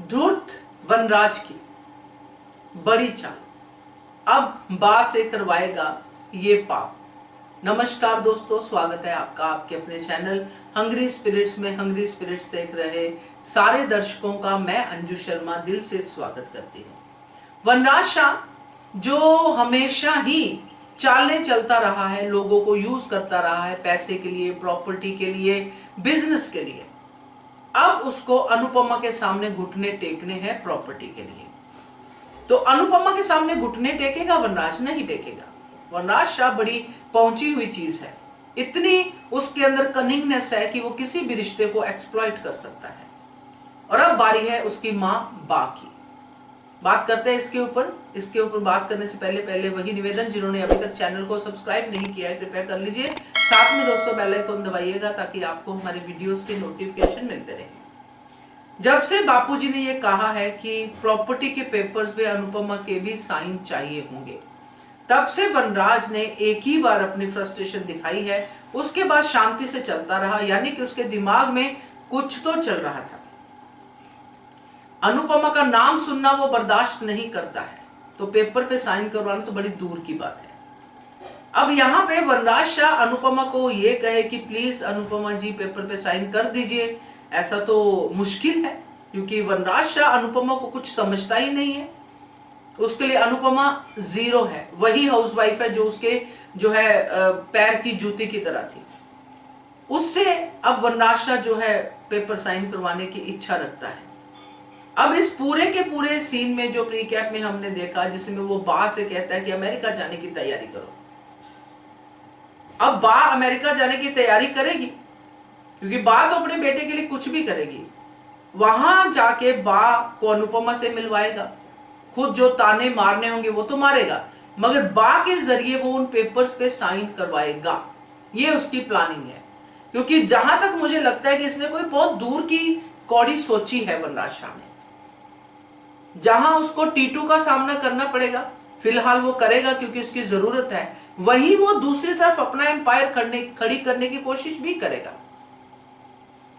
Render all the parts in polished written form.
धूर्त वनराज की बड़ी चाल, अब बा से करवाएगा ये पाप। नमस्कार दोस्तों, स्वागत है आपका आपके अपने चैनल हंग्री स्पिरिट्स में। हंग्री स्पिरिट्स देख रहे सारे दर्शकों का मैं अंजू शर्मा दिल से स्वागत करती हूँ। वनराज शाह जो हमेशा ही चालें चलता रहा है, लोगों को यूज करता रहा है पैसे के लिए, प्रॉपर्टी के लिए, बिजनेस के लिए, अब उसको अनुपमा के सामने घुटने टेकने हैं प्रॉपर्टी के लिए। तो अनुपमा के सामने घुटने टेकेगा वनराज? नहीं टेकेगा। वनराज शाह बड़ी पहुंची हुई चीज है, इतनी उसके अंदर कनिंगनेस है कि वो किसी भी रिश्ते को एक्सप्लॉइट कर सकता है। और अब बारी है उसकी मां बा की। बात करते हैं इसके ऊपर बात करने से पहले वही निवेदन, जिन्होंने अभी तक चैनल को सब्सक्राइब नहीं किया है कृपया कर लीजिए। साथ में दोस्तों बेल आइकन दबाइएगा ताकि आपको हमारे वीडियोस के नोटिफिकेशन मिलते रहे। जब से बापूजी ने ये कहा है कि प्रॉपर्टी के पेपर्स पे अनुपमा के भी साइन चाहिए होंगे, तब से वनराज ने एक ही बार अपनी फ्रस्ट्रेशन दिखाई है। उसके बाद शांति से चलता रहा, यानी कि उसके दिमाग में कुछ तो चल रहा था। अनुपमा का नाम सुनना वो बर्दाश्त नहीं करता है, तो पेपर पे साइन करवाना तो बड़ी दूर की बात है। अब यहाँ पे वनराज शाह अनुपमा को ये कहे कि प्लीज अनुपमा जी पेपर पे साइन कर दीजिए, ऐसा तो मुश्किल है, क्योंकि वनराज शाह अनुपमा को कुछ समझता ही नहीं है। उसके लिए अनुपमा जीरो है, वही हाउसवाइफ है जो उसके पैर की जूती की तरह थी। उससे अब वनराज शाह पेपर साइन करवाने की इच्छा रखता है। अब इस पूरे के पूरे सीन में जो प्री कैप में हमने देखा, जिसमें वो बा से कहता है कि अमेरिका जाने की तैयारी करो। अब बा अमेरिका जाने की तैयारी करेगी, क्योंकि बा तो अपने बेटे के लिए कुछ भी करेगी। वहां जाके बा को अनुपमा से मिलवाएगा, खुद जो ताने मारने होंगे वो तो मारेगा, मगर बा के जरिए वो उन पेपर्स पे साइन करवाएगा। ये उसकी प्लानिंग है, क्योंकि जहां तक मुझे लगता है कि इसने कोई बहुत दूर की कौड़ी सोची है वनराज शाह ने। जहां उसको टीटू का सामना करना पड़ेगा, फिलहाल वो करेगा क्योंकि उसकी जरूरत है, वहीं वो दूसरी तरफ अपना एम्पायर खड़ी करने की कोशिश भी करेगा,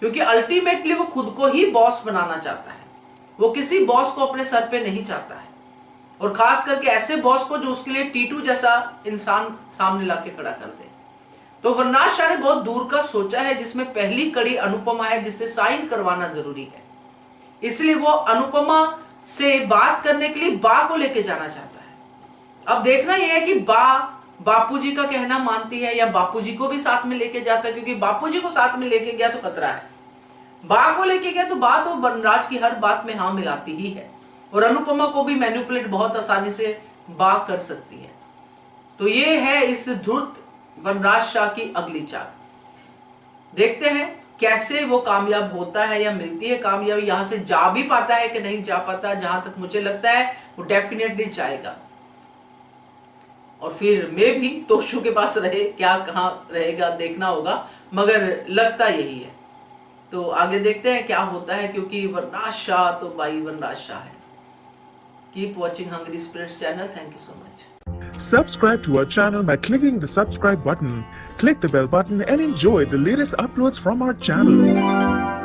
क्योंकि अल्टीमेटली वो खुद को ही बॉस बनाना चाहता है। वो किसी बॉस को अपने सर पे नहीं चाहता है, और खास करके ऐसे बॉस को जो उसके लिए टीटू जैसा इंसान सामने लाके खड़ा कर दे। तो वनराज शाह ने बहुत दूर का सोचा है, जिसमें पहली कड़ी अनुपमा है, जिससे साइन करवाना जरूरी है। इसलिए वो अनुपमा से बात करने के लिए बा को लेके जाना चाहता है। अब देखना यह है कि बा बापूजी का कहना मानती है या बापूजी को भी साथ में लेके जाता है, क्योंकि बापूजी को साथ में लेके गया तो खतरा है, बा को लेके गया तो बा तो वनराज की हर बात में हाँ मिलाती ही है, और अनुपमा को भी मैनिपुलेट बहुत आसानी से बा कर सकती है। तो ये है इस धूर्त वनराज शाह की अगली चाल। देखते हैं कैसे वो कामयाब होता है या मिलती है कामयाबी, यहां से जा भी पाता है कि नहीं जा पाता। जहां तक मुझे लगता है वो डेफिनेटली जाएगा, और फिर मैं भी तोशु के पास रहे, क्या कहां रहेगा देखना होगा, मगर लगता यही है। तो आगे देखते हैं क्या होता है, क्योंकि वनराज शाह तो भाई वनराज शाह है। Keep watching hungry spirits channel. Thank you so much. Subscribe to our channel by clicking the subscribe button. Click the bell button and enjoy the latest uploads from our channel.